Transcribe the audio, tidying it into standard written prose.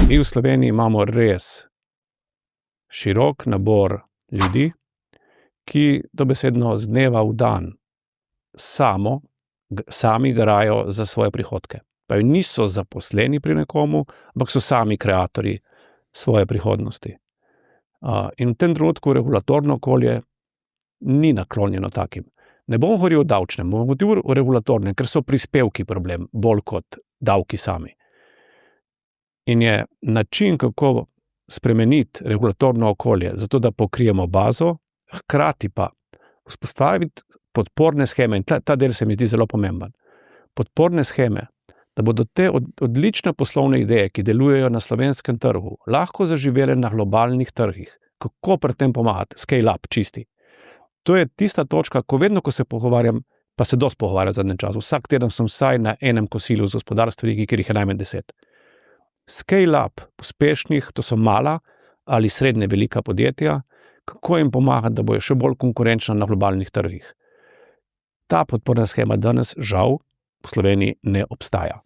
Mi v Sloveniji imamo res širok nabor ljudi, ki dobesedno z dneva v dan sami garajo za svoje prihodke. Pa niso zaposleni pri nekomu, ampak so sami kreatorji svoje prihodnosti. In v tem trenutku regulatorno okolje ni naklonjeno takim. Ne bom govoril o davčnem, bom govoril o regulatornem, ker so prispevki problem, bolj kot davki sami. In je način, kako spremeniti regulatorno okolje, zato da pokrijemo bazo, hkrati pa vzpostaviti podporne sheme, in ta del se mi zdi zelo pomemben. Podporne sheme, da bodo te odlične poslovne ideje, ki delujejo na slovenskem trgu, lahko zaživele na globalnih trgih. Kako pri tem pomagati? Scale up, čisti. To je tista točka, ko vedno, ko se pogovarjam, pa se dosti pogovarjam v zadnjem času, vsak teden sem vsaj na enem kosilu z gospodarstveniki, kjer jih je najmanj 10. Scale up uspešnih, to so mala ali srednje velika podjetja, kako jim pomagati, da bojo še bolj konkurenčna na globalnih trgih. Ta podporna shema danes žal v Sloveniji ne obstaja.